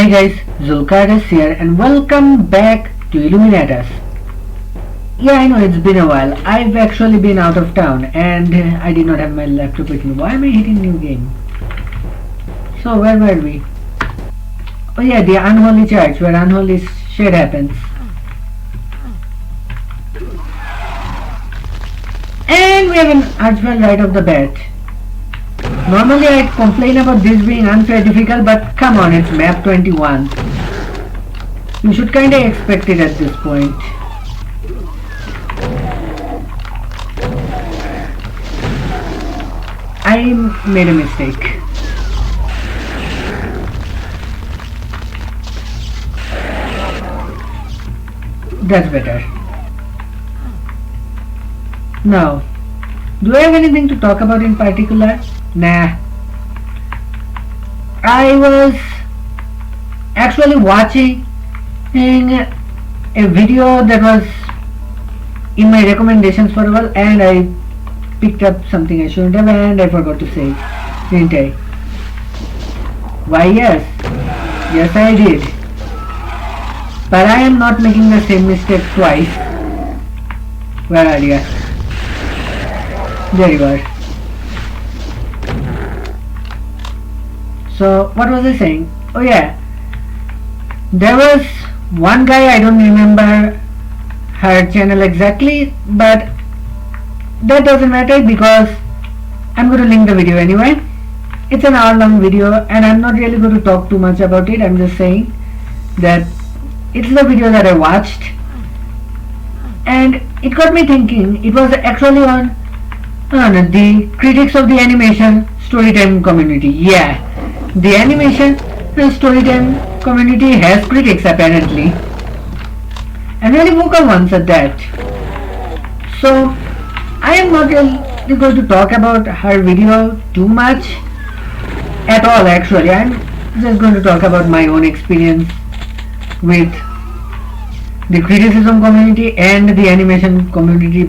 Hey guys, Zulk here and welcome back to Illuminatus. Yeah, I know it's been a while. I've actually been out of town and I did not have my laptop with me. Why am I hitting new game? So where were we? Oh yeah, the unholy church where unholy shit happens. And we have an archwell right off the bat. Normally I'd complain about this being unfair difficult, but come on, it's map 21. You should kinda expect it at this point. I made a mistake. That's better. Now, do I have anything to talk about in particular? Nah. I was actually watching a video that was in my recommendations for a while and I picked up something I shouldn't have and I forgot to save, didn't I? Why yes. Yes I did. But I am not making the same mistake twice. Where are you? There you are. So what was I saying? Oh yeah, there was one guy, I don't remember her channel exactly, but that doesn't matter because I'm going to link the video anyway. It's an hour-long video and I'm not really going to talk too much about it. I'm just saying that it's the video that I watched and it got me thinking. It was actually on the critics of the animation storytime community. Yeah, the animation storytime community has critics apparently, and really vocal ones at that. So I am not really going to talk about her video too much at all. Actually, I'm just going to talk about my own experience with the criticism community and the animation community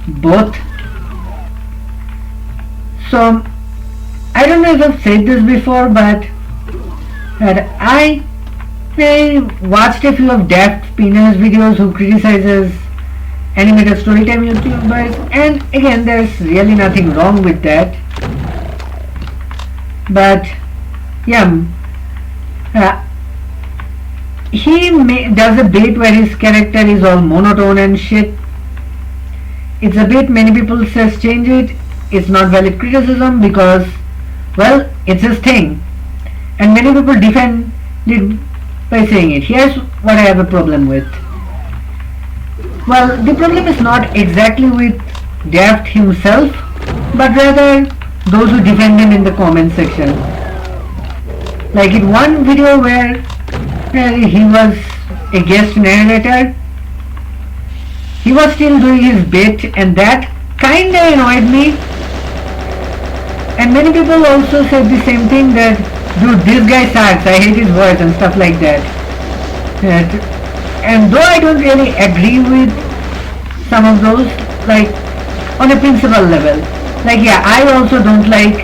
both. So I don't know if I've said this before, but I watched a few of Daft Peanut's videos who criticizes animated storytime YouTubers, and again there's really nothing wrong with that. But yeah, he does a bit where his character is all monotone and shit. It's a bit many people says change it. It's not valid criticism because, well, it's his thing. And many people defend it by saying it. Here's what I have a problem with. Well, the problem is not exactly with Daft himself, but rather those who defend him in the comment section. Like in one video where he was a guest narrator, he was still doing his bit and that kinda annoyed me. And many people also said the same thing, that dude, this guy sucks, I hate his voice and stuff like that. And though I don't really agree with some of those, like on a principle level, like yeah, I also don't like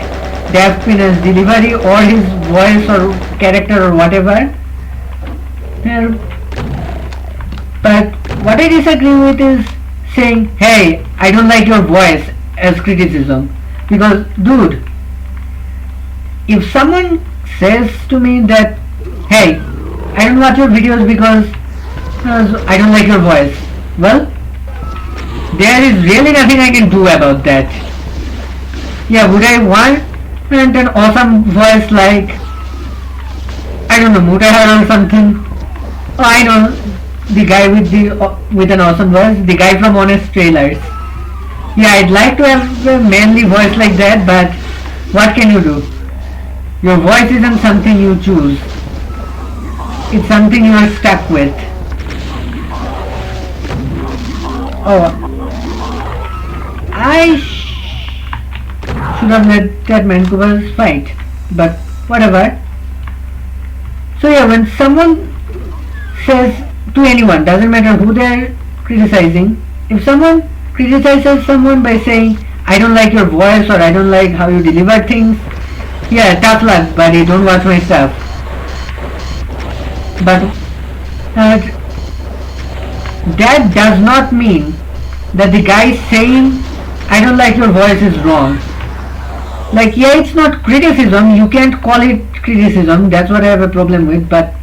Daft Peanut's delivery or his voice or character or whatever. But what I disagree with is saying, hey, I don't like your voice as criticism. Because dude, if someone says to me that, hey, I don't watch your videos because I don't like your voice, well, there is really nothing I can do about that. Yeah, would I want an awesome voice like, I don't know, Mutahar or something? Oh, I know, the guy with an awesome voice, the guy from Honest Trailers. Yeah, I'd like to have a manly voice like that, but what can you do? Your voice isn't something you choose. It's something you are stuck with. Oh, I should have let that Vancouver's fight, but whatever. So yeah, when someone says to anyone, doesn't matter who they're criticizing, if someone criticizes someone by saying, I don't like your voice or I don't like how you deliver things, yeah, tough luck buddy, don't watch my stuff. but uh, that does not mean that the guy saying I don't like your voice is wrong. Like, yeah, it's not criticism, you can't call it criticism, that's what I have a problem with, but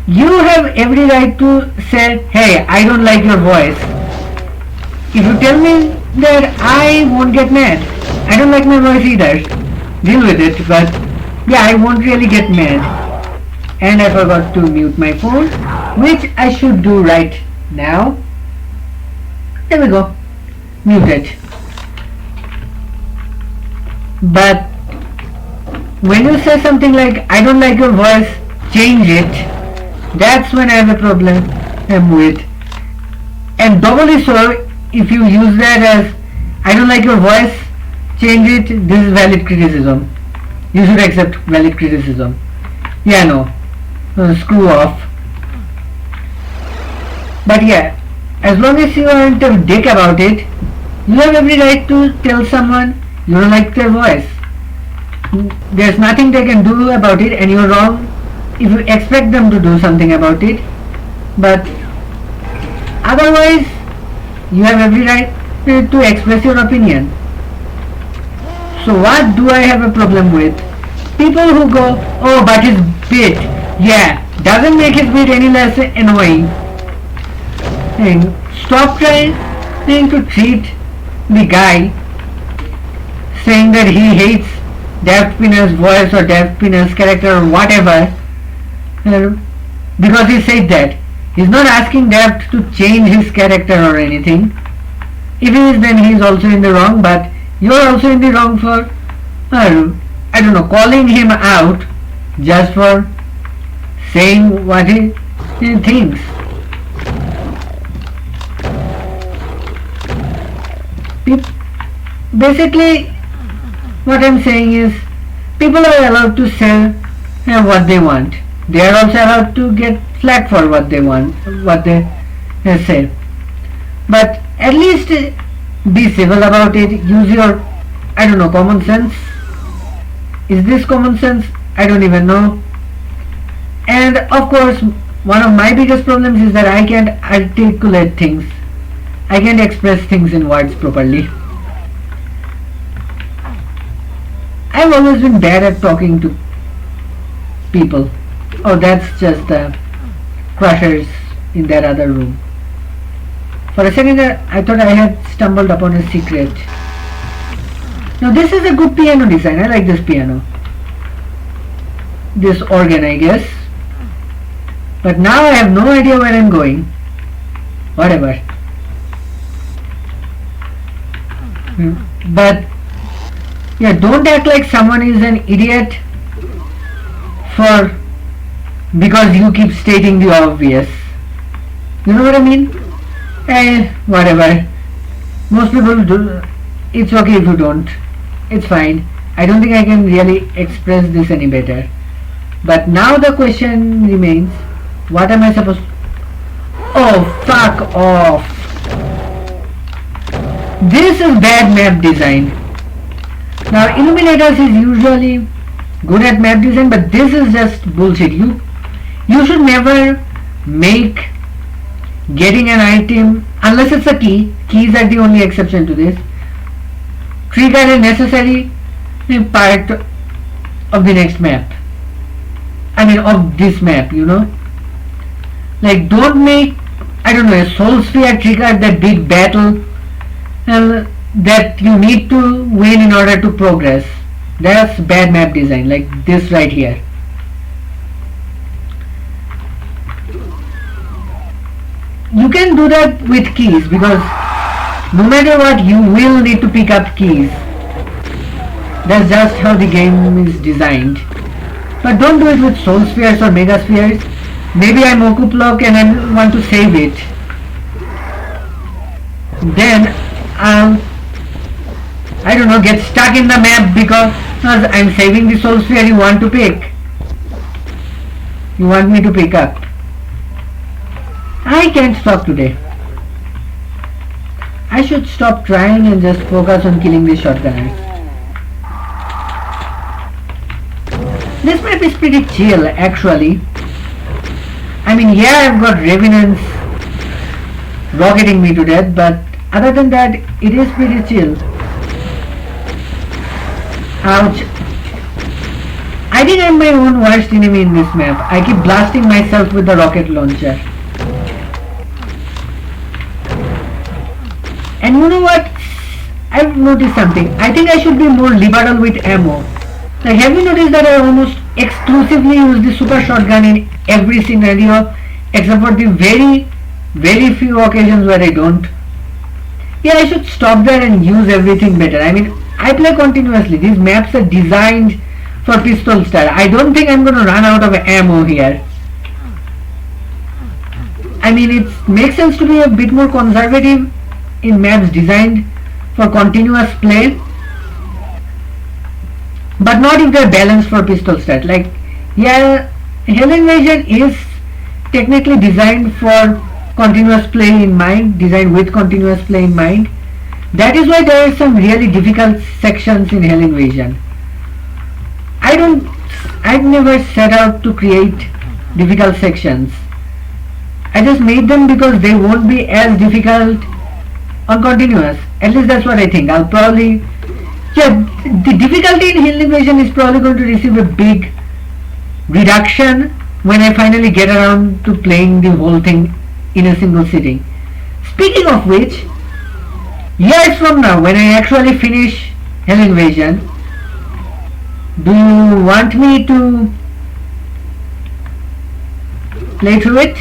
you have every right to say, hey, I don't like your voice. If you tell me that, I won't get mad. I don't like my voice either. Deal with it, but yeah, I won't really get mad. And I forgot to mute my phone, which I should do right now. There we go. Mute it. But when you say something like, I don't like your voice, change it, that's when I have a problem with. And doubly so, if you use that as, I don't like your voice, change it, this is valid criticism. You should accept valid criticism. Yeah, no. Screw off. But yeah, as long as you aren't a dick about it, you have every right to tell someone you don't like their voice. There's nothing they can do about it, and you're wrong if you expect them to do something about it. But otherwise, you have every right to express your opinion. So what do I have a problem with? People who go, oh, but his bit, yeah, doesn't make his bit any less annoying. And stop trying to treat the guy saying that he hates Daft Pinner's voice or Daft Pinner's character or whatever because he said that. He's not asking Daft to change his character or anything. If he is, then he is also in the wrong, but you're also in the wrong for, I don't know, calling him out just for saying what he thinks. Basically, what I'm saying is, people are allowed to say what they want. They are also allowed to get flack for what they want, what they say. But at least be civil about it. Use your, I don't know, common sense. Is this common sense? I don't even know. And of course, one of my biggest problems is that I can't articulate things. I can't express things in words properly. I've always been bad at talking to people. Oh, that's just the crushers in that other room. For a second I thought I had stumbled upon a secret. Now this is a good piano design. I like this piano. This organ, I guess. But now I have no idea where I'm going. Whatever. But yeah, don't act like someone is an idiot because you keep stating the obvious. You know what I mean? Whatever. Most people do. It's okay if you don't. It's fine. I don't think I can really express this any better. But now the question remains, what am I supposed to... Oh, fuck off. This is bad map design. Now, Illuminatus is usually good at map design, but this is just bullshit. You should never make getting an item, unless it's a key. Keys are the only exception to this. Trigger a necessary part of the next map. I mean, of this map, you know. Like, don't make, I don't know, a soul sphere trigger that big battle that you need to win in order to progress. That's bad map design, like this right here. You can do that with keys, because no matter what, you will need to pick up keys. That's just how the game is designed. But don't do it with soul spheres or mega spheres. Maybe I'm Okuplock and I want to save it. Then I don't know, get stuck in the map because I'm saving the soul sphere you want to pick. You want me to pick up. I can't stop today. I should stop trying and just focus on killing these shotgunners. This map is pretty chill actually. I mean, yeah, I've got revenants rocketing me to death, but other than that, it is pretty chill. Ouch. I think I'm my own worst enemy in this map. I keep blasting myself with the rocket launcher. And you know what? I've noticed something. I think I should be more liberal with ammo. Like, have you noticed that I almost exclusively use the super shotgun in every scenario except for the very few occasions where I don't? Yeah, I should stop there and use everything better. I mean, I play continuously. These maps are designed for pistol style. I don't think I'm gonna run out of ammo here. I mean, it makes sense to be a bit more conservative in maps designed for continuous play, but not if they're balanced for pistol style. Like, yeah, Hell Invasion is technically designed for continuous play in mind, designed with continuous play in mind. That is why there are some really difficult sections in Hell Invasion. I've never set out to create difficult sections. I just made them because they won't be as difficult on continuous. At least that's what I think. I'll probably, yeah, the difficulty in Hell Invasion is probably going to receive a big reduction when I finally get around to playing the whole thing in a single sitting. Speaking of which, years from now, when I actually finish Hell Invasion, do you want me to play through it?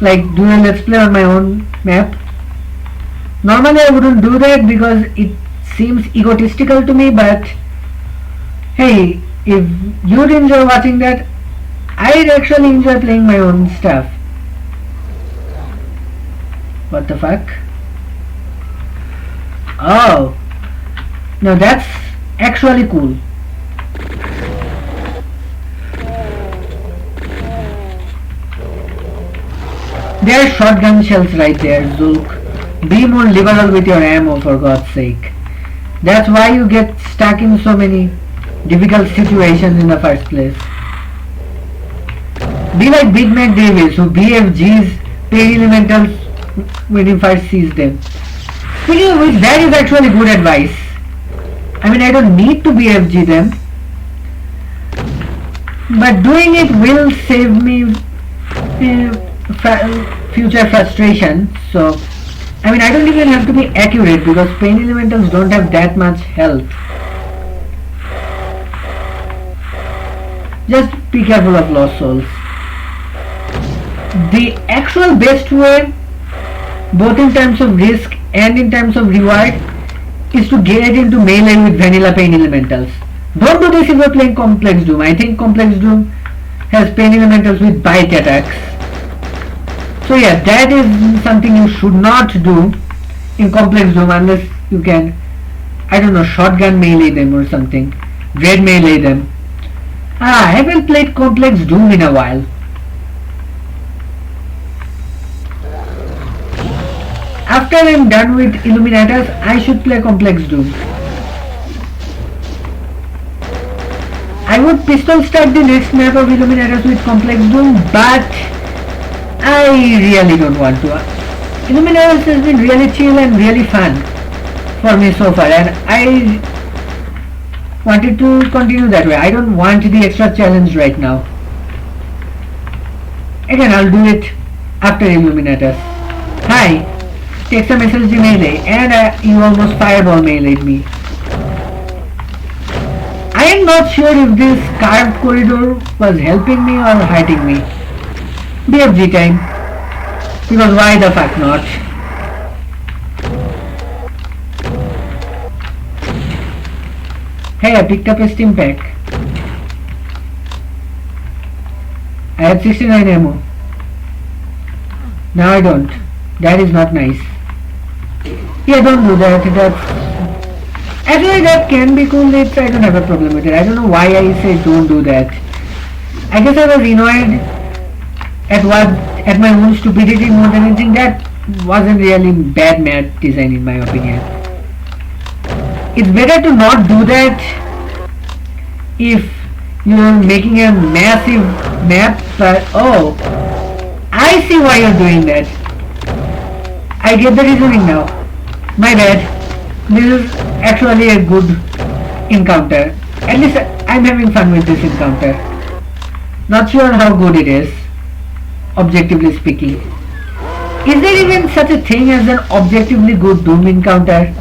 Like, do a let's play on my own map? Normally I wouldn't do that because it seems egotistical to me, but hey, if you'd enjoy watching that, I'd actually enjoy playing my own stuff. What the fuck? Oh, no, that's actually cool. There are shotgun shells right there, Zulk. Be more liberal with your ammo, for God's sake. That's why you get stuck in so many difficult situations in the first place. Be like Big Mac Davis, who BFGs pain elementals when he first sees them. Speaking of which, that is actually good advice. I mean, I don't need to BFG them, but doing it will save me future frustration. So, I mean, I don't even have to be accurate because pain elementals don't have that much health. Just be careful of lost souls. The actual best way, both in terms of risk and in terms of reward, is to get into melee with vanilla pain elementals. Don't do this if you're playing Complex Doom. I think Complex Doom has pain elementals with bite attacks. So yeah, that is something you should not do in Complex Doom unless you can, I don't know, shotgun melee them or something. Red melee them. I haven't played Complex Doom in a while. After I'm done with Illuminatus, I should play Complex Doom. I would pistol start the next map of Illuminatus with Complex Doom, but I really don't want to. Illuminatus has been really chill and really fun for me so far, and I wanted to continue that way. I don't want the extra challenge right now. Again, I'll do it after Illuminatus. Hi, take some SSG melee, and you almost fireball meleeed me. I am not sure if this carved corridor was helping me or hurting me. BFG time. Because why the fuck not? Hey, I picked up a stim pack. I had 69 ammo. Now I don't. That is not nice. Yeah, don't do that. Actually, that can be cool. I don't have a problem with it. I don't know why I say don't do that. I guess I was annoyed at my own stupidity more than anything. That wasn't really bad map design in my opinion. It's better to not do that if You're making a massive map, but oh, I see why you're doing that. I get the reasoning now. My bad. This is actually a good encounter. At least I'm having fun with this encounter. Not sure how good it is, objectively speaking. Is there even such a thing as an objectively good Doom encounter?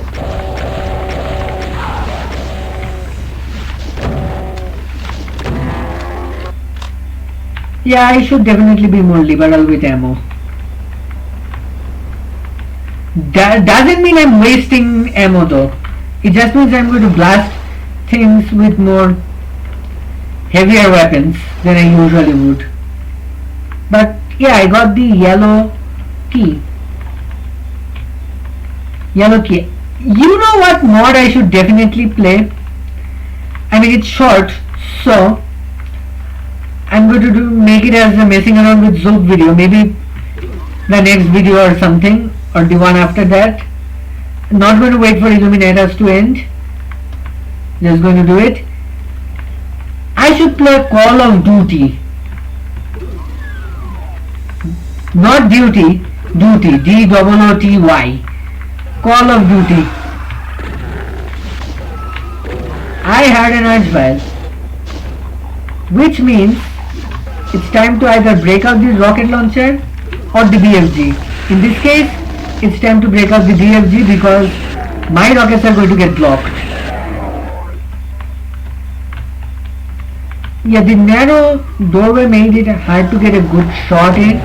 Yeah, I should definitely be more liberal with ammo. That doesn't mean I'm wasting ammo though. It just means I'm going to blast things with more heavier weapons than I usually would. But yeah, I got the yellow key. Yellow key. You know what mod I should definitely play? I mean, it's short, so I'm going to make it as a messing around with Zulk video, maybe the next video or something, or the one after that. I'm not going to wait for Illuminatus to end, just going to do it. I should play Call of Duty, not Duty, Duty, D-O-O-T-Y, Call of Duty. I had an urge file, which means it's time to either break out the rocket launcher or the BFG. In this case, it's time to break out the BFG because my rockets are going to get blocked. Yeah, the narrow doorway made it hard to get a good shot in.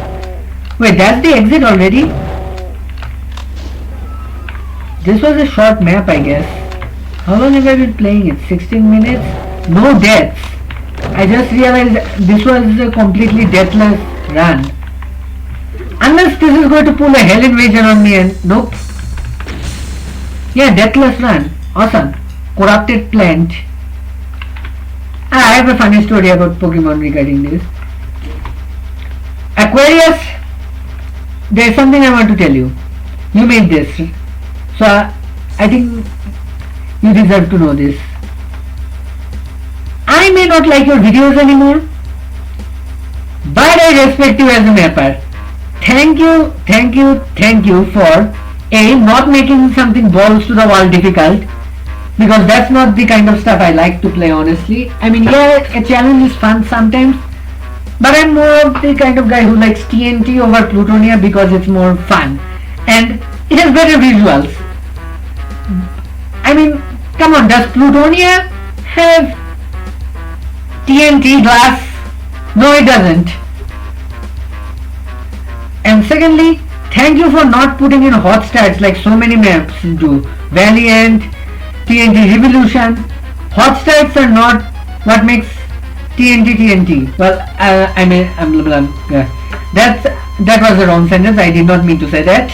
Wait, that's the exit already? This was a short map, I guess. How long have I been playing it? 16 minutes? No deaths. I just realized this was a completely deathless run. Unless this is going to pull a hell invasion on me and nope. Yeah, deathless run. Awesome. Corrupted plant. I have a funny story about Pokemon regarding this. Aquarius, there's something I want to tell you. You made this. So I think you deserve to know this. I may not like your videos anymore, but I respect you as a mapper. Thank you for A, not making something balls to the wall difficult, because that's not the kind of stuff I like to play, honestly. I mean, yeah, a challenge is fun sometimes, but I'm more of the kind of guy who likes TNT over Plutonia because it's more fun and it has better visuals. I mean, come on, does Plutonia have TNT glass? No, it doesn't. And secondly, thank you for not putting in hot stats like so many maps do. Valiant, TNT Revolution. Hot stats are not what makes TNT. Well, that was a wrong sentence. I did not mean to say that.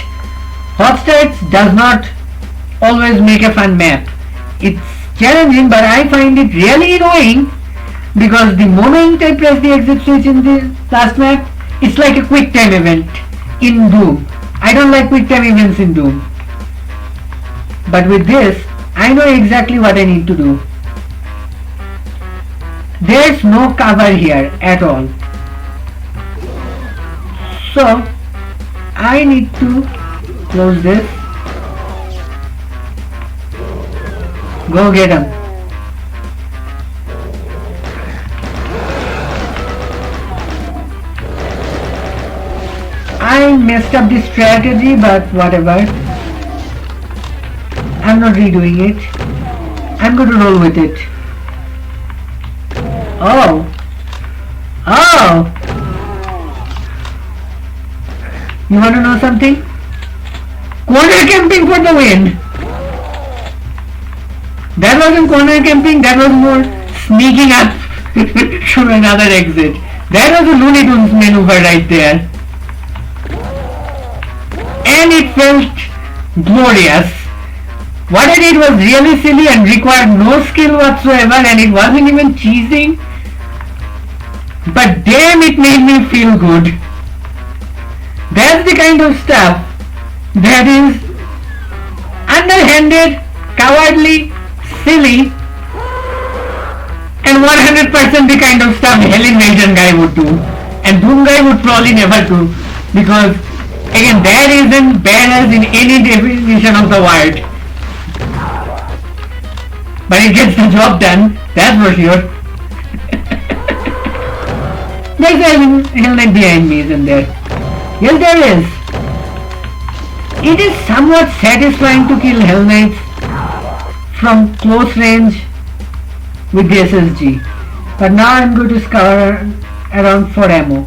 Hot stats does not always make a fun map. It's challenging, but I find it really annoying because the moment I press the exit switch in the last map, it's like a quick time event in Doom. I don't like quick time events in Doom. But with this, I know exactly what I need to do. There's no cover here at all. So, I need to close this. Go get him. I messed up the strategy, but whatever. I'm not redoing it. I'm going to roll with it. Oh. You want to know something? Corner camping for the win. That wasn't corner camping, that was more sneaking up to another exit. That was a Looney Tunes maneuver right there. And it felt glorious. What I did was really silly and required no skill whatsoever, and it wasn't even cheesing. But damn, it made me feel good. That's the kind of stuff that is underhanded, cowardly, silly, and 100% the kind of stuff Hell Invasion guy would do. And Doom guy would probably never do. Because, again, that isn't badass in any definition of the word. But it gets the job done, that's for sure. There's a Hell Knight behind me, isn't there? Yes, there is. It is somewhat satisfying to kill Hell Knights from close range with the SSG. But now I'm going to scour around for ammo.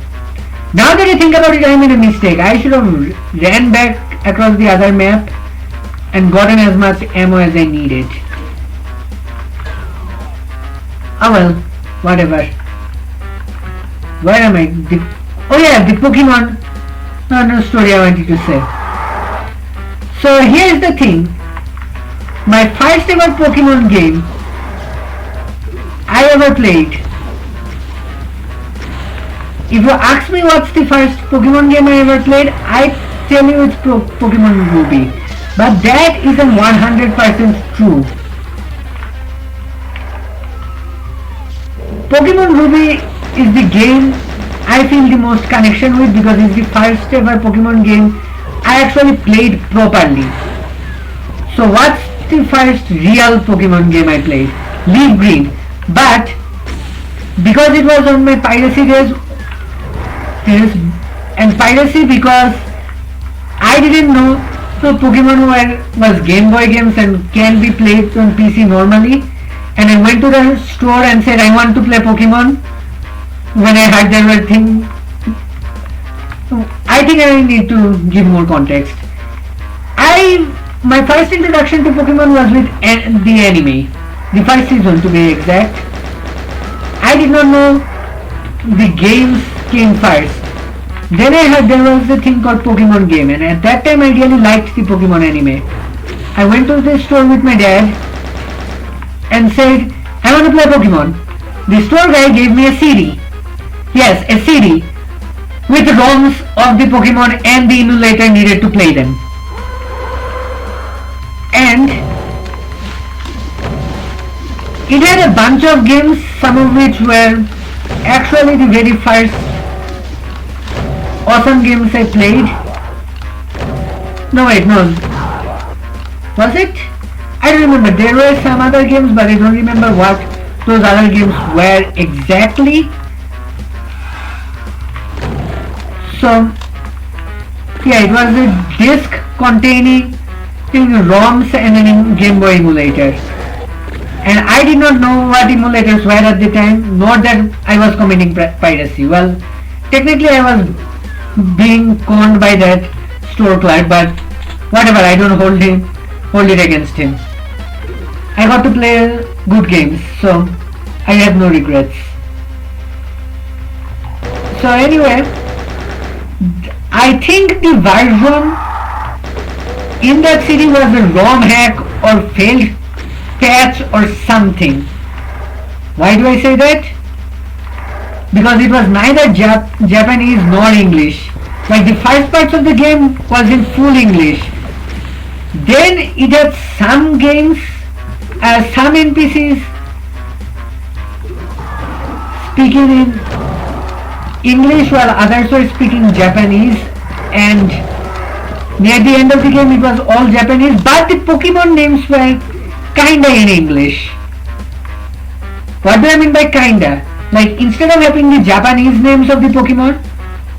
Now that I think about it, I made a mistake. I should have ran back across the other map and gotten as much ammo as I needed. Oh well, whatever. Where am I? Oh yeah, the Pokemon. No story I wanted to say. So here's the thing. My first ever Pokemon game I ever played. If you ask me what's the first Pokemon game I ever played, I tell you it's Pokemon Ruby. But that isn't 100% true. Pokemon Ruby is the game I feel the most connection with because it's the first ever Pokemon game I actually played properly. So what's the first real Pokemon game I played? Leaf Green. But because it was on my piracy days, and piracy because I didn't know so Pokemon was Game Boy games and can be played on PC normally, and I went to the store and said I want to play Pokemon when I heard there were things. I think I need to give more context. My first introduction to Pokemon was with the anime, the first season to be exact. I did not know the games came first. Then I heard there was a thing called Pokemon game, and at that time I really liked the Pokemon anime. I went to the store with my dad and said, I want to play Pokemon. The store guy gave me a CD. Yes, a CD with ROMs of the Pokemon and the emulator needed to play them. And it had a bunch of games, some of which were actually the very first awesome games I played. No wait, no. Was it? I don't remember. There were some other games, but I don't remember what those other games were exactly. So, yeah, it was a disc containing ROMs and a Game Boy emulator. And I did not know what emulators were at the time, nor that I was committing piracy. Well, technically I was being conned by that store clerk, but whatever, I don't hold it against him. I got to play good games, so I have no regrets. So anyway, I think the version in that CD was a ROM hack or failed patch or something. Why do I say that? Because it was neither Japanese nor English. Like the first parts of the game was in full English. Then it had some games, some NPCs speaking in English while others were speaking Japanese, and near the end of the game it was all Japanese, but the Pokemon names were kinda in English. What do I mean by kinda? Like instead of having the Japanese names of the Pokemon,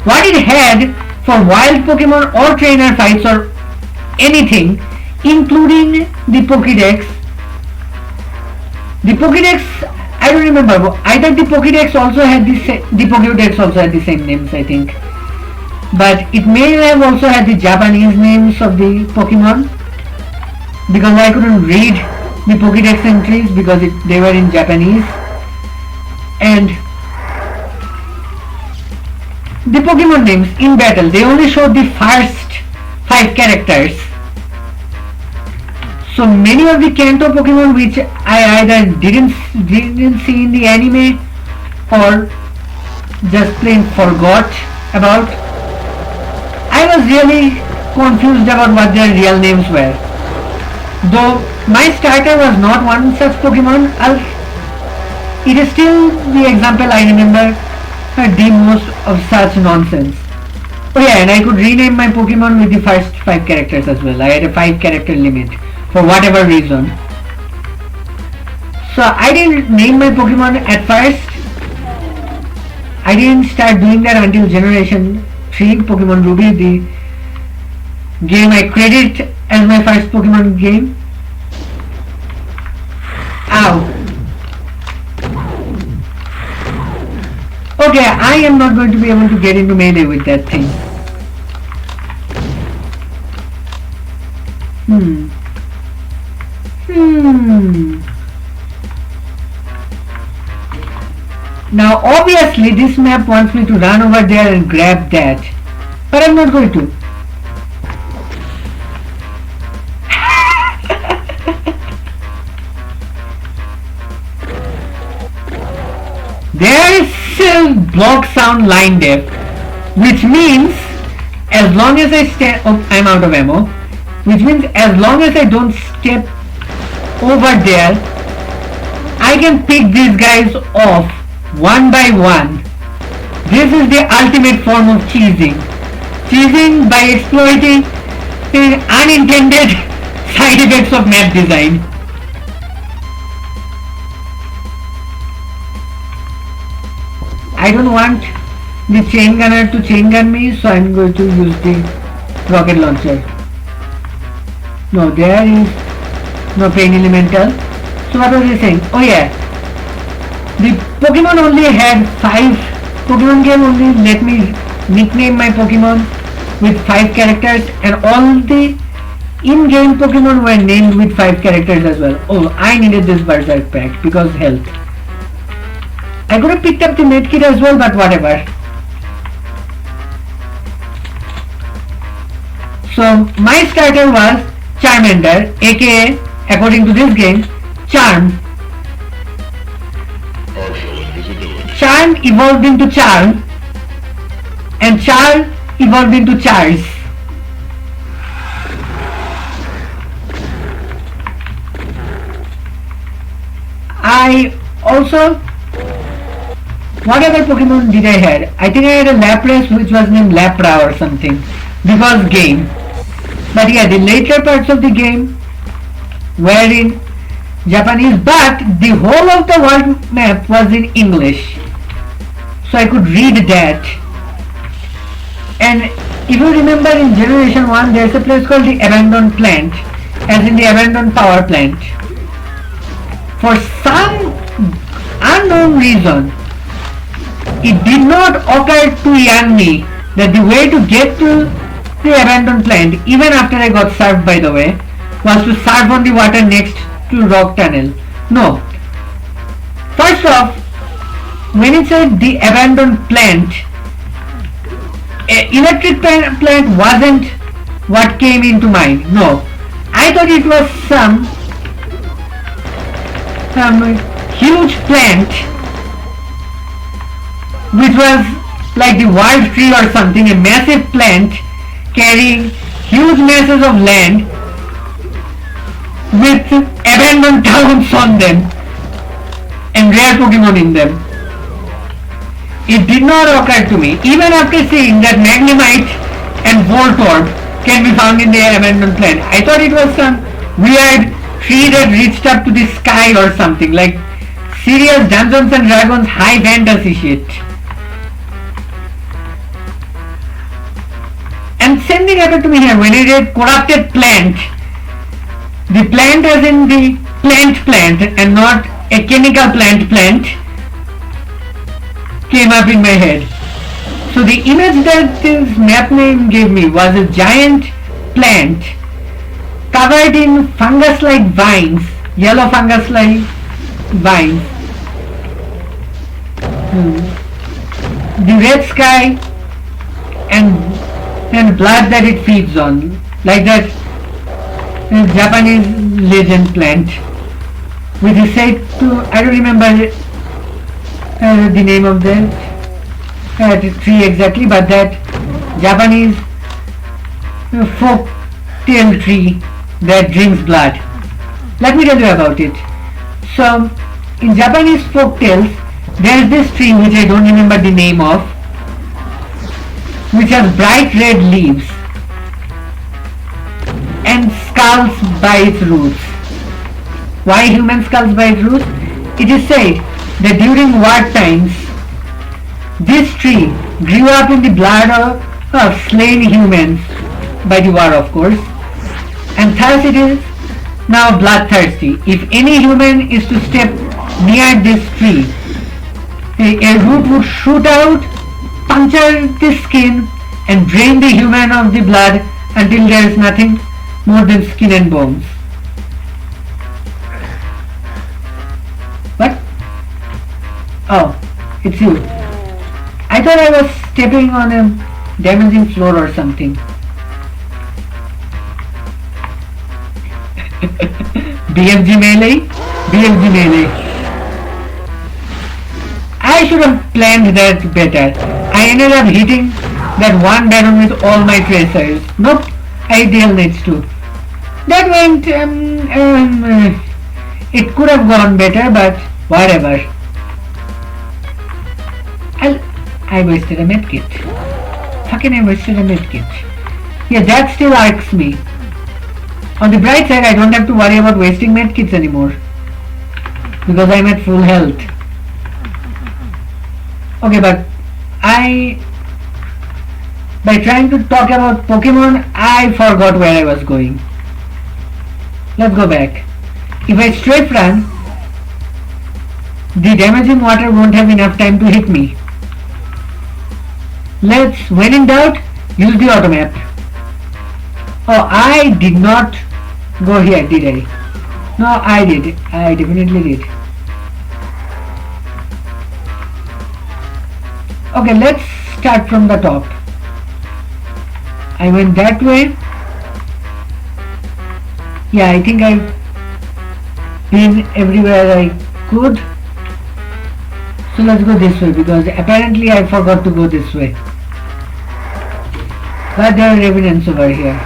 what it had for wild Pokemon or trainer fights or anything, including the Pokédex. The Pokédex, I don't remember. Either the Pokédex also had the same names, I think. But it may have also had the Japanese names of the Pokemon, because I couldn't read the Pokédex entries because they were in Japanese. And the Pokemon names in battle, they only showed the first 5 characters. So many of the Kanto Pokemon which I either didn't see in the anime or just plain forgot about, I was really confused about what their real names were. Though my starter was not one such Pokemon, it is still the example I remember the most of such nonsense. Oh yeah, and I could rename my Pokemon with the first 5 characters as well. I had a 5 character limit for whatever reason. So I didn't name my Pokemon at first. I didn't start doing that until Generation 3, Pokemon Ruby, the game I credit as my first Pokemon game. Ow. Okay, I am not going to be able to get into melee with that thing. Now obviously this map wants me to run over there and grab that, but I'm not going to. There is still block sound line depth, which means as long as I stand, oh, I'm out of ammo, which means as long as I don't step over there, I can pick these guys off one by one. This is the ultimate form of cheesing. Cheesing by exploiting the unintended side effects of map design. I don't want the chain gunner to chain gun me, so I'm going to use the rocket launcher. No, there is no pain elemental. So what was I saying? Oh yeah, the Pokemon only had 5. Pokemon game only let me nickname my Pokemon with 5 characters, and all the in-game Pokemon were named with 5 characters as well. Oh, I needed this Berserk pack because health. I could have picked up the medkit as well, but whatever. So my starter was Charmander, aka, according to this game, Charm. Charm evolved into Charm, and Charm evolved into Charles. I also, what other Pokemon did I had? I think I had a Lapras which was named Lapra or something, because game. But yeah, the later parts of the game were in Japanese, but the whole of the world map was in English, so I could read that. And if you remember, in Generation 1 there's a place called the Abandoned Plant, as in the Abandoned Power Plant. For some unknown reason, it did not occur to me that the way to get to the abandoned plant, even after I got served by the way, was to serve on the water next to rock tunnel. No. First off, when it said the abandoned plant, electric plant wasn't what came into mind. No. I thought it was some huge plant which was like the wild tree or something, a massive plant carrying huge masses of land with abandoned towns on them and rare Pokemon in them. It did not occur to me, even after seeing that Magnemite and Voltorb can be found in the abandoned plant. I thought it was some weird tree that reached up to the sky or something, like serious Dungeons and Dragons high fantasy shit. And same thing happened to me here when I read corrupted plant. The plant as in the plant and not a chemical plant came up in my head. So the image that this map name gave me was a giant plant covered in fungus-like vines, yellow fungus-like vines. The red sky and blood that it feeds on, like that Japanese legend plant, which is said to, I don't remember the name of that tree exactly, but that Japanese folk tale tree that drinks blood. Let me tell you about it. So In Japanese folk tales, there is this tree which I don't remember the name of, which has bright red leaves and skulls by its roots. Why human skulls by its roots? It is said that during war times, this tree grew up in the blood of slain humans, by the war of course, and thus it is now bloodthirsty. If any human is to step near this tree, a root would shoot out, puncture the skin and drain the human of the blood until there is nothing more than skin and bones. What? Oh, it's you. I thought I was stepping on a damaging floor or something. BFG melee? BFG melee. I should have planned that better. I ended up hitting that one baron with all my tracers. Nope, I hit the L next to. That went, it could have gone better, but whatever. I wasted a medkit. Fucking I wasted a medkit. Yeah, that still irks me. On the bright side, I don't have to worry about wasting medkits anymore, because I'm at full health. Okay, but by trying to talk about Pokemon, I forgot where I was going. Let's go back. If I strafe run, the damaging water won't have enough time to hit me. When in doubt, use the auto map. Oh, I did not go here, did I? No, I did. I definitely did. Okay, let's start from the top. I went that way. Yeah, I think I've been everywhere I could. So let's go this way, because apparently I forgot to go this way. But there are evidence over here.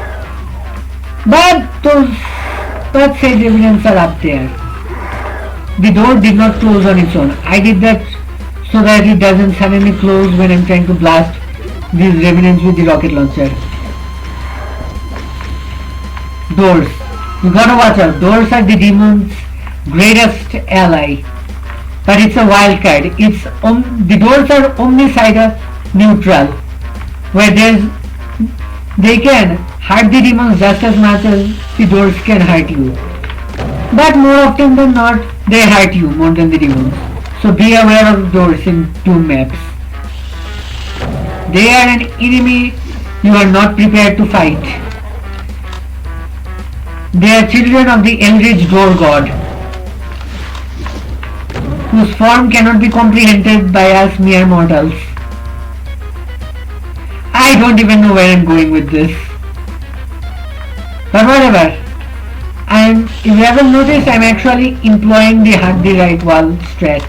But those said evidence are up there. The door did not close on its own. I did that so that it doesn't suddenly close when I'm trying to blast these revenants with the rocket launcher. Doors. You gotta watch out. Doors are the demon's greatest ally. But it's a wild card. The doors are omnicidal neutral, where they can hurt the demons just as much as the doors can hurt you. But more often than not, they hurt you more than the demons. So be aware of doors in Doom maps. They are an enemy you are not prepared to fight. They are children of the Eldritch Door God, whose form cannot be comprehended by us mere mortals. I don't even know where I'm going with this. But whatever. If you haven't noticed, I'm actually employing the hug the right wall strat.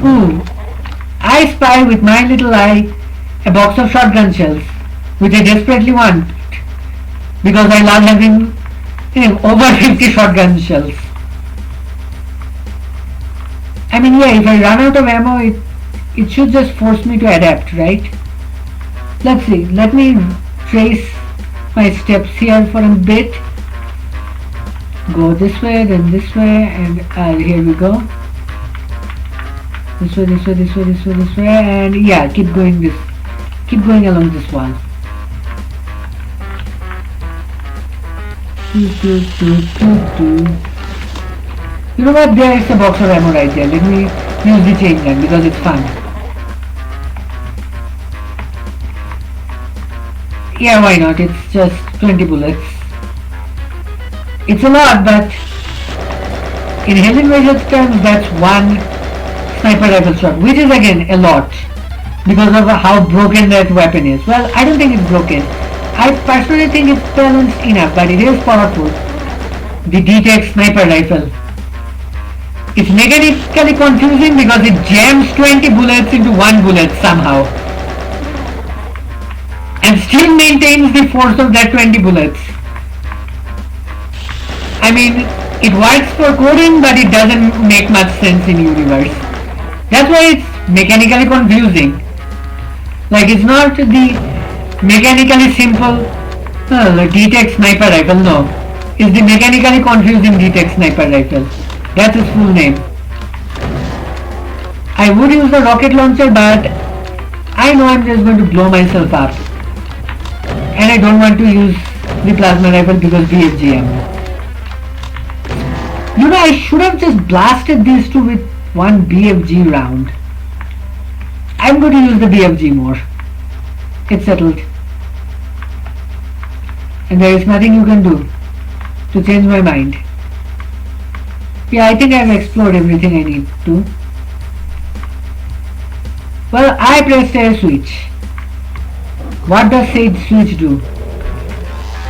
Ooh. I spy with my little eye a box of shotgun shells, which I desperately want, because I love having over 50 shotgun shells. I mean, yeah, if I run out of ammo, it should just force me to adapt, right? Let's see. Let me trace my steps here for a bit. Go this way, then this way, and here we go. This way, this way, this way, this way, this way, and yeah, keep going along this wall. You know what, there is a box of ammo right there. Let me use the chain gun because it's fun. Yeah, why not? It's just 20 bullets. It's a lot, but in Helen Wager's terms, that's one sniper rifle shot, which is again a lot because of how broken that weapon is. Well, I don't think it's broken. I personally think it's balanced enough, but it is powerful. The D-Tech sniper rifle. It's mechanically confusing because it jams 20 bullets into one bullet somehow, and still maintains the force of that 20 bullets. I mean, it works for coding, but it doesn't make much sense in universe. That's why it's mechanically confusing. Like, it's not the mechanically simple detect sniper rifle, no. It's the mechanically confusing detect sniper rifle. That's its full name. I would use the rocket launcher, but I know I'm just going to blow myself up. And I don't want to use the plasma rifle because BFG ammo. You know, I should have just blasted these two with one BFG round. I'm going to use the BFG more. It's settled. And there is nothing you can do to change my mind. Yeah, I think I've explored everything I need to. Well, I pressed a switch. What does said switch do?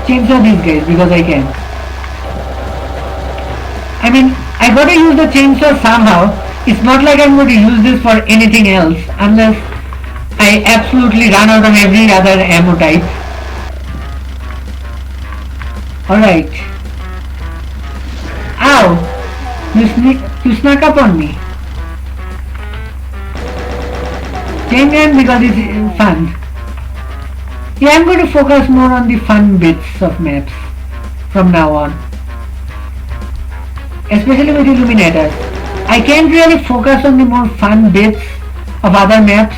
Chainsaw these guys because I can. I mean, I gotta use the chainsaw somehow. It's not like I'm going to use this for anything else unless I absolutely run out of every other ammo type. Alright. Ow! You snuck up on me. Chain gun because it's fun. Yeah, I'm going to focus more on the fun bits of maps from now on. Especially with Illuminatus. I can't really focus on the more fun bits of other maps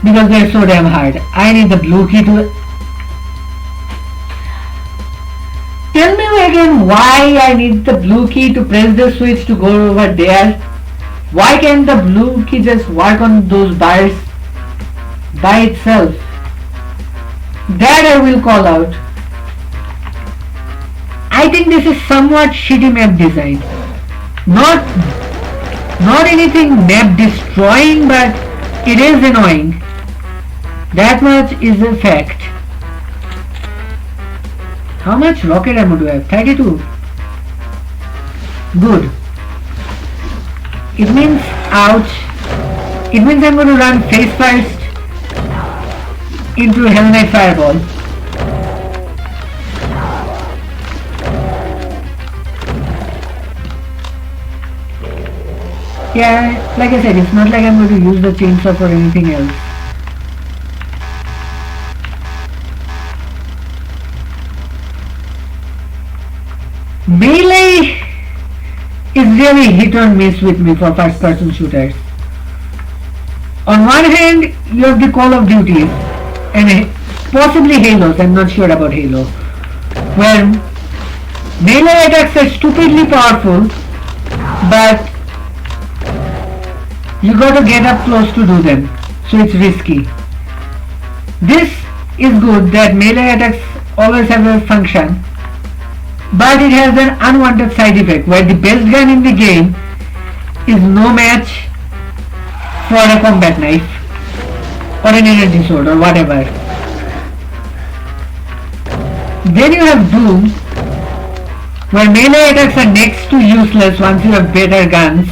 because they're so damn hard. I need the blue key to... Tell me again why I need the blue key to press the switch to go over there. Why can't the blue key just work on those bars by itself? That I will call out. I think this is somewhat shitty map design. Not anything map destroying, but it is annoying. That much is a fact. How much rocket ammo do I have? 32. Good. It means, ouch. It means I'm going to run face first into Hell Knight Fireball. Yeah, like I said, it's not like I'm going to use the chainsaw for anything else. Melee is really hit or miss with me for first person shooters. On one hand, you have the Call of Duty and possibly Halos, I'm not sure about Halo, where melee attacks are stupidly powerful, but you gotta get up close to do them, so it's risky. This is good that melee attacks always have a function, but it has an unwanted side effect where the best gun in the game is no match for a combat knife or an energy sword or whatever. Then you have Doom, where melee attacks are next to useless once you have better guns.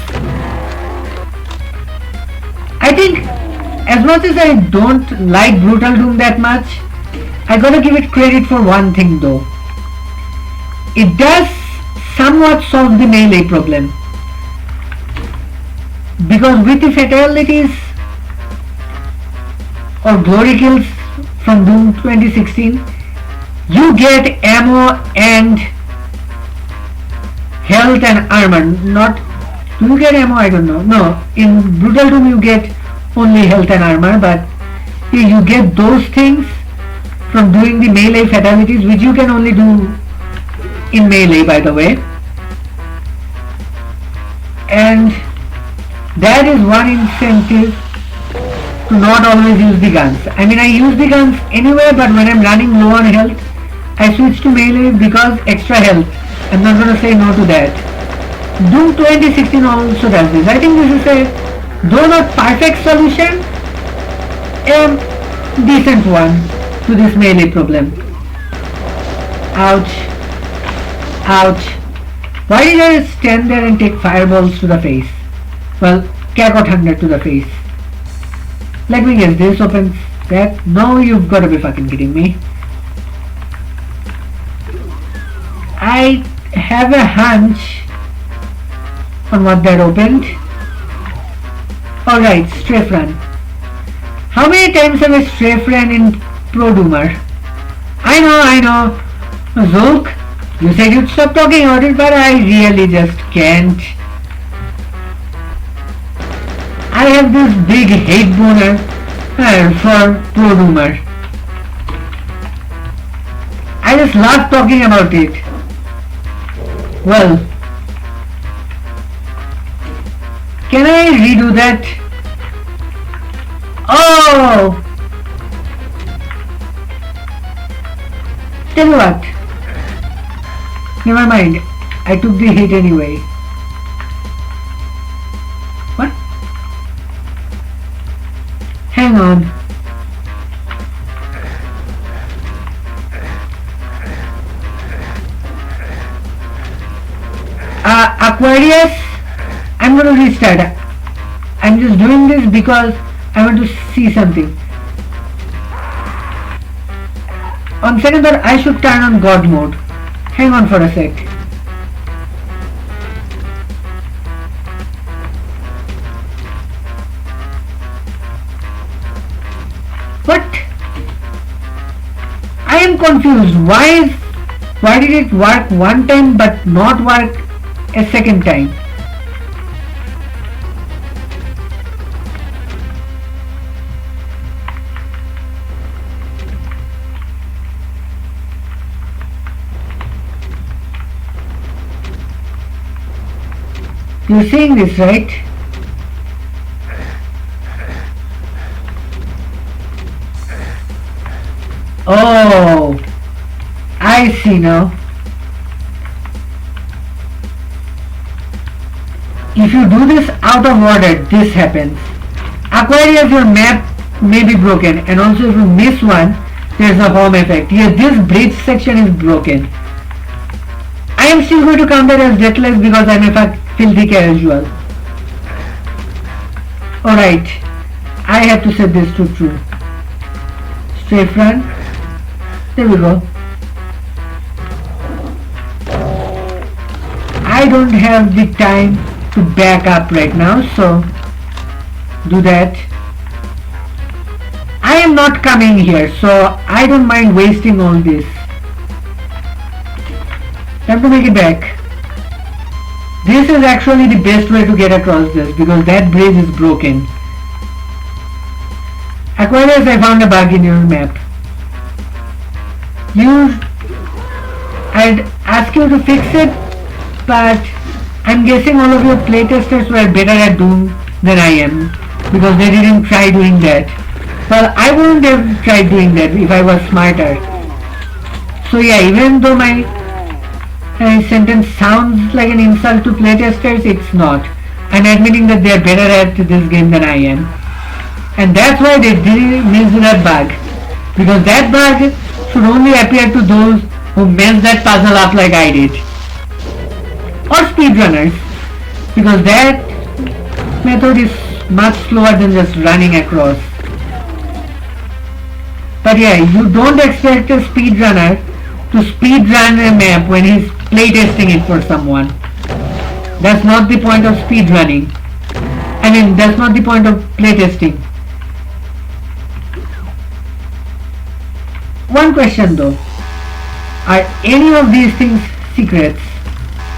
I think as much as I don't like Brutal Doom that much, I gotta give it credit for one thing though. It does somewhat solve the melee problem. Because with the fatalities or glory kills from Doom 2016, you get ammo and health and armor. Do you get ammo? I don't know. No, in Brutal Doom you get only health and armor, but you get those things from doing the melee fatalities, which you can only do in melee, by the way. And that is one incentive to not always use the guns. I mean, I use the guns anyway, but when I'm running low on health, I switch to melee because extra health. I'm not going to say no to that. Doom 2016 also does this. I think this is a, though not perfect solution, a decent one to this melee problem. Ouch. Ouch. Why did I stand there and take fireballs to the face? Well, Kakot 100 to the face. Let me guess, this opens that? No, you've got to be fucking kidding me. I have a hunch on what that opened. Alright, strafe run. How many times have I strafe run in Pro Doomer? I know. Zulk, you said you'd stop talking about it, but I really just can't. I have this big hate boner for Pro Doomer. I just love talking about it. Well, can I redo that? Oh! Tell you what. Never mind. I took the hit anyway. What? Hang on. Aquarius, I'm going to restart. I'm just doing this because I want to see something. On second thought, I should turn on God mode. Hang on for a sec. What? I am confused. Why did it work one time but not work a second time? You're seeing this, right? Oh, I see now. If you do this out of order, this happens. Aquarius, your map may be broken, and also if you miss one, there's a home effect. Here, this bridge section is broken. I am still going to count that as deathless because I'm a filthy casual. Alright, I have to set this to true. Strafe run. There we go. I don't have the time to back up right now, so do that. I am not coming here, so I don't mind wasting all this. Time to make it back. This is actually the best way to get across this because that bridge is broken. Aquarius, I found a bug in your map. I'd ask you to fix it, but I'm guessing all of your playtesters were better at Doom than I am because they didn't try doing that. Well, I wouldn't have tried doing that if I was smarter. So yeah, even though my sentence sounds like an insult to playtesters, it's not. I'm admitting that they're better at this game than I am. And that's why they missed that bug. Because that bug should only appear to those who messed that puzzle up like I did. Or speedrunners. Because that method is much slower than just running across. But yeah, you don't expect a speedrunner to speedrun a map when he's playtesting it for someone. That's not the point of speedrunning. I mean, that's not the point of playtesting. One question though. Are any of these things secrets?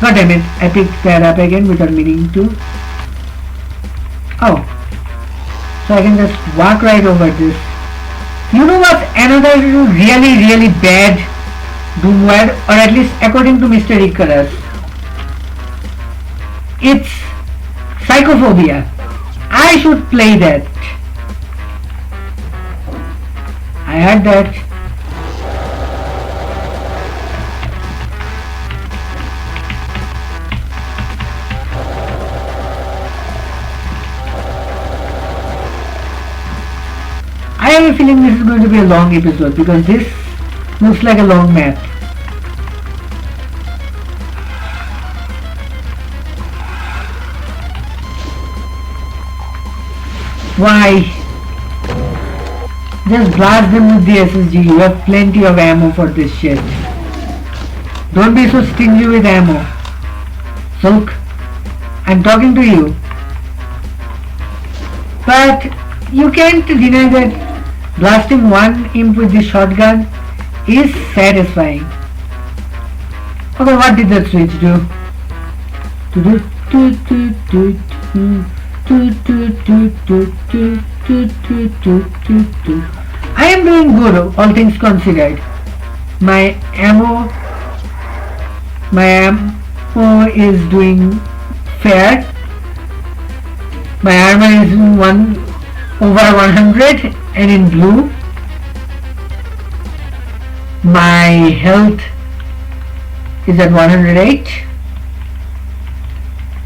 God damn it, I picked that up again without meaning to. Oh. So I can just walk right over this. You know what's another really bad Doom word, or at least according to Mr. Icarus? It's psychophobia. I should play that. I heard that. I have a feeling this is going to be a long episode because this looks like a long map. Why? Just blast them with the SSG. You have plenty of ammo for this shit. Don't be so stingy with ammo. Zulk, I'm talking to you. But you can't deny that blasting one imp with the shotgun is satisfying. Okay, what did that switch do? I am doing good, all things considered. My ammo is doing fair. My armor is over 100 and in blue. My health is at 108.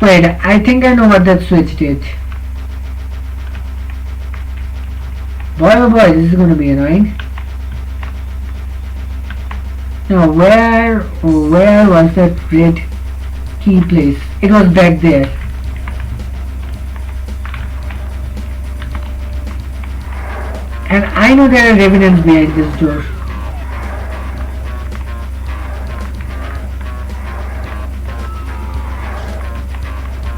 Wait, I think I know what that switch did. Boy oh boy, this is going to be annoying. Now where was that red key place? It was back there. And I know there are revenants behind this door.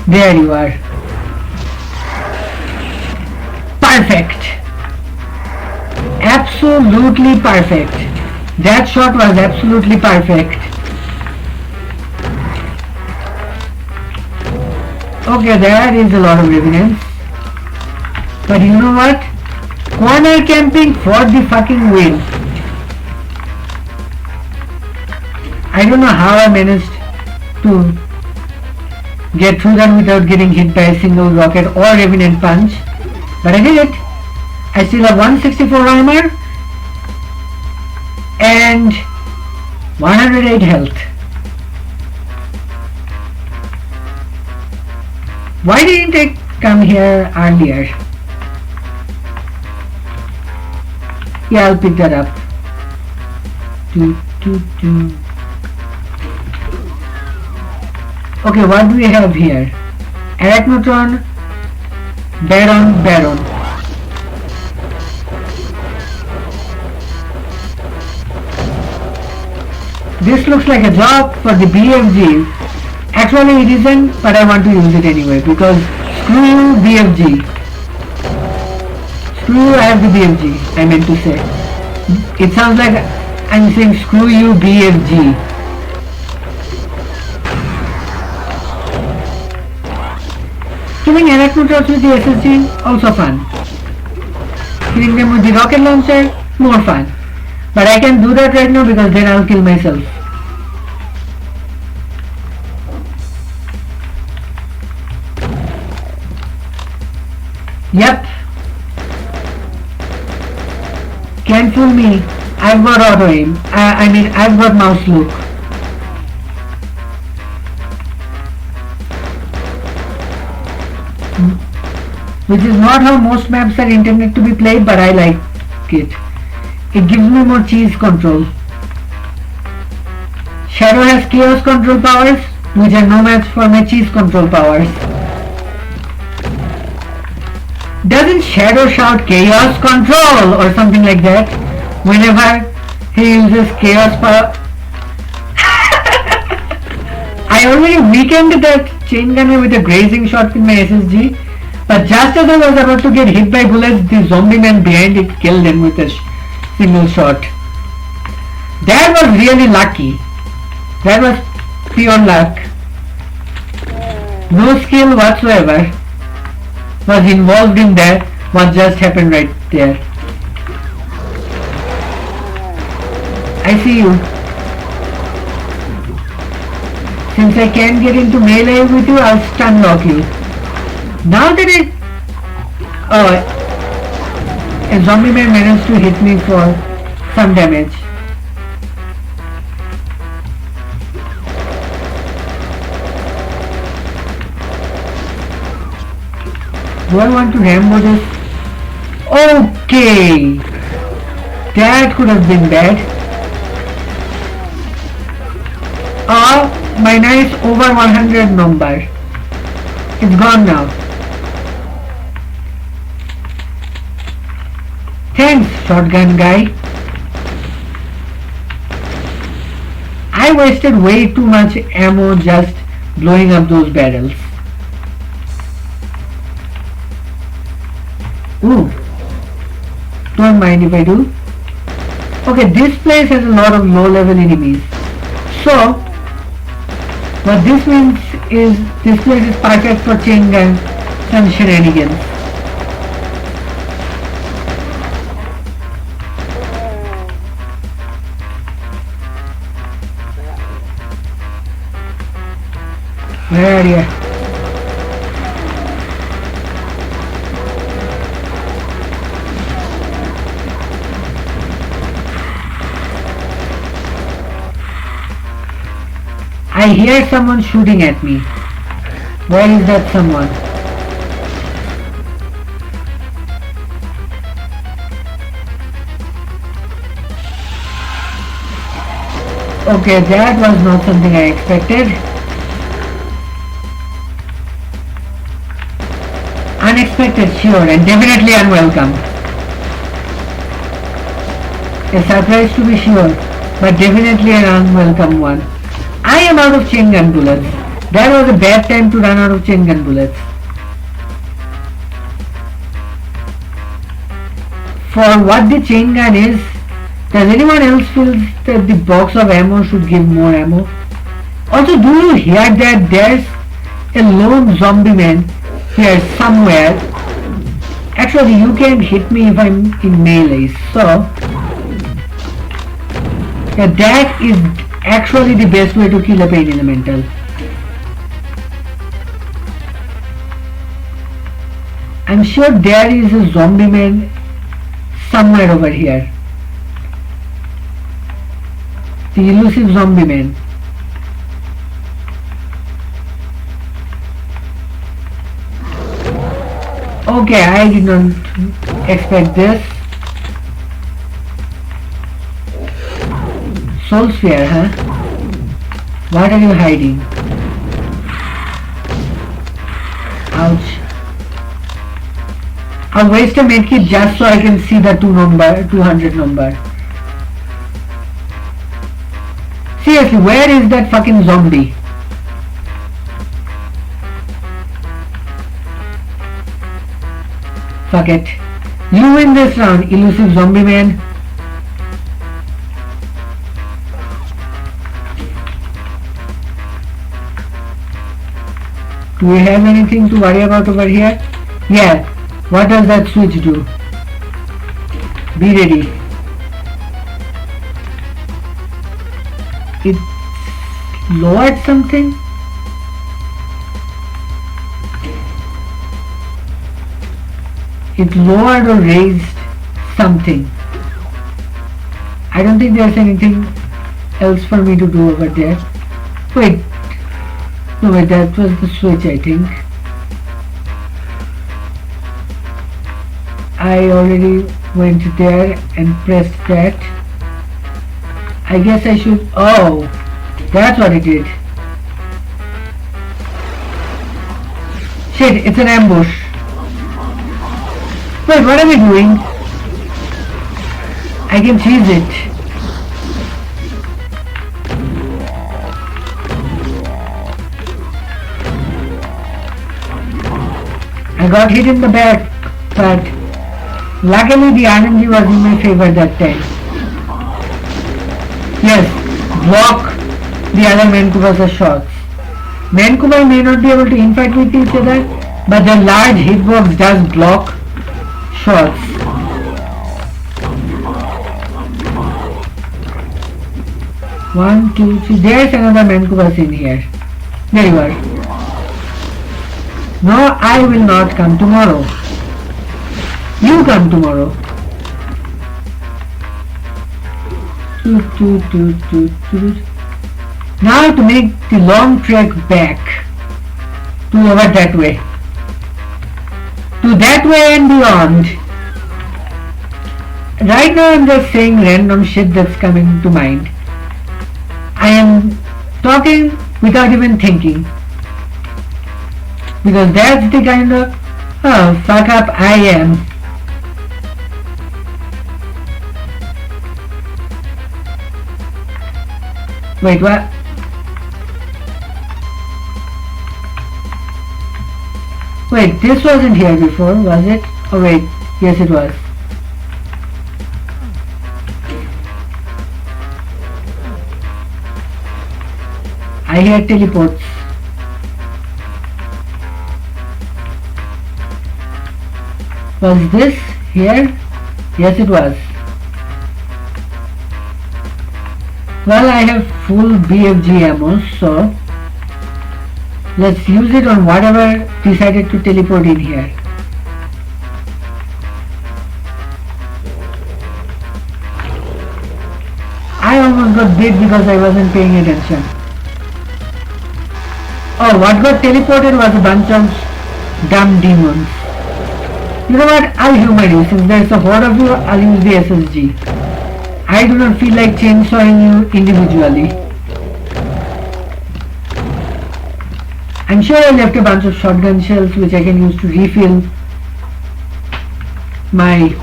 There you are. Perfect. Absolutely perfect. That shot was absolutely perfect. Okay, there is a lot of revenants. But you know what? Corner camping for the fucking win. I don't know how I managed to get through that without getting hit by a single rocket or revenant punch. But I did it. I still have 164 armor and 108 health. Why didn't I come here earlier? Yeah, I'll pick that up. Okay, what do we have here? Arachnotron, Baron. This looks like a job for the BFG. Actually it isn't, but I want to use it anyway because screw BFG. Screw I have the BFG, I meant to say. It sounds like I'm saying screw you BFG. Killing Arachnotrots with the SSG, also fun. Killing them with the rocket launcher, more fun. But I can do that right now because then I'll kill myself. Yep. Can't fool me. I've got auto aim. I mean, I've got mouse look. Which is not how most maps are intended to be played, but I like it. It gives me more cheese control. Shadow has chaos control powers, which are no match for my cheese control powers. Doesn't Shadow shout chaos control or something like that whenever he uses chaos power? I already weakened that chain gunner with a grazing shot with my SSG, but just as I was about to get hit by bullets, the zombie man behind it killed him with a single shot. That was really lucky. That was pure luck. No skill whatsoever was involved in that, what just happened right there. I see you. Since I can't get into melee with you, I'll stun lock you. Now that a zombie man managed to hit me for some damage. Do I want to Rambo this? Okay! That could have been bad. My nice over 100 number. It's gone now. Thanks, shotgun guy. I wasted way too much ammo just blowing up those barrels. Ooh. Don't mind if I do. Okay, this place has a lot of low level enemies. So, what this means is this place is perfect for chain gun and shenanigans. Where are you? I hear someone shooting at me. Where is that someone? Okay, that was not something I expected. Unexpected, sure, and definitely unwelcome. A surprise to be sure, but definitely an unwelcome one. I am out of chain gun bullets. That was a bad time to run out of chain gun bullets. For what the chain gun is, does anyone else feel that the box of ammo should give more ammo? Also, do you hear that there's a lone zombie man here somewhere? Actually, you can't hit me if I'm in melee, so yeah, that is actually the best way to kill a pain elemental. I'm sure there is a zombie man somewhere over here. The elusive zombie man. Okay, I did not expect this. Soul sphere, huh? What are you hiding? Ouch. I'll waste a medkit just so I can see the 200 number. Seriously, where is that fucking zombie? Fuck it. You win this round, elusive zombie man. Do we have anything to worry about over here? Yeah. What does that switch do? Be ready. It lowered something? It lowered or raised something. I don't think there's anything else for me to do over there. Wait. No, wait, that was the switch, I think. I already went there and pressed that. I guess I should... Oh! That's what it did. Shit, it's an ambush. Wait, what are we doing? I can cheese it. I got hit in the back, but luckily the RNG was in my favor that time. Yes, block the other Mancubus shots. Mancubi may not be able to infight with each other, but the large hitbox does block shots. One, two, three. There's another Mancubus in here. There you are. No, I will not come tomorrow. You come tomorrow. Now to make the long trek back to over that way. To that way and beyond. Right now I'm just saying random shit that's coming to mind. I am talking without even thinking. Because that's the kind of fuck up I am. Wait, what? Wait, this wasn't here before, was it? Oh wait, yes it was. I hear teleports. Was this here? Yes it was. Well, I have full BFG ammo, so let's use it on whatever decided to teleport in here. I almost got bit because I wasn't paying attention. Oh, what got teleported was a bunch of dumb demons. You know what, I'll humor you. Since there's a horde of you, I'll use the SSG. I do not feel like chainsawing you individually. I'm sure I left a bunch of shotgun shells which I can use to refill my...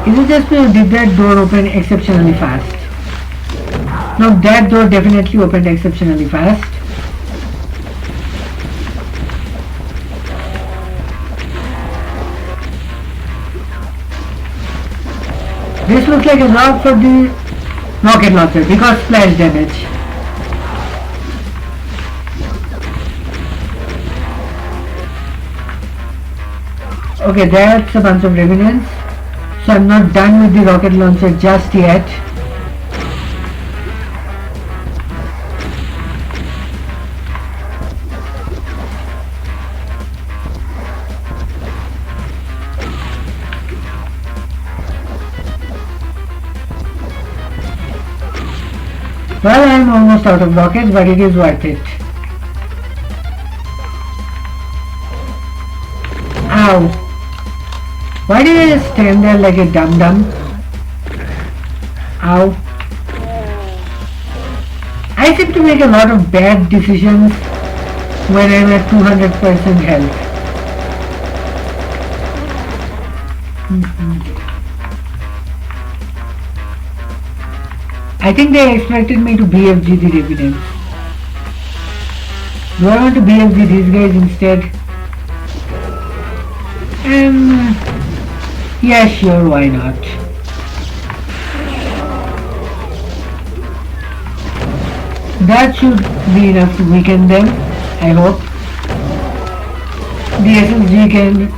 Is it just me or did that door open exceptionally fast? No, that door definitely opened exceptionally fast. This looks like a lock for the rocket launcher because splash damage. Okay, that's a bunch of revenants. So I'm not done with the rocket launcher just yet. Well, I'm almost out of rockets, but it is worth it. Ow! Why did I just stand there like a dum-dum? Ow. I seem to make a lot of bad decisions when I'm at 200% health. I think they expected me to BFG the revenants. Do I want to BFG these guys instead? Yeah, sure, why not? That should be enough to weaken them, I hope. The SSG can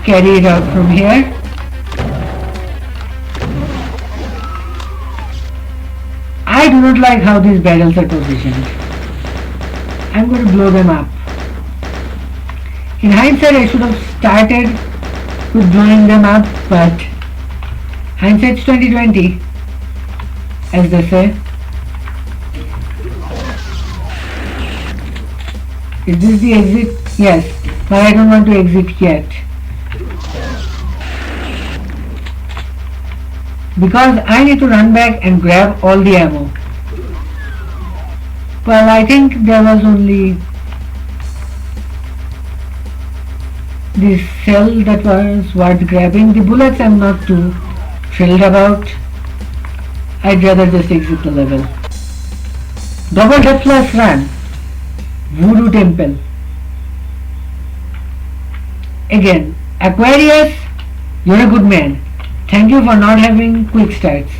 carry it out from here. I do not like how these barrels are positioned. I'm going to blow them up. In hindsight, I should have started with blowing them up, but hindsight's 20/20, as they say. Is this the exit? Yes, but I don't want to exit yet. Because I need to run back and grab all the ammo. Well, I think there was only this cell that was worth grabbing. The bullets I'm not too thrilled about. I'd rather just exit the level. Double deathless run. Voodoo Temple. Again, Aquarius, you're a good man. Thank you for not having quick starts.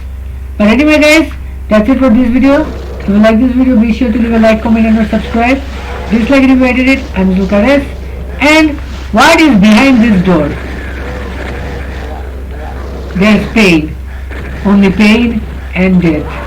But anyway guys, that's it for this video. If you like this video, be sure to leave a like, comment and or subscribe. Dislike it if you hated it. I'm Zulk. And what is behind this door? There's pain. Only pain and death.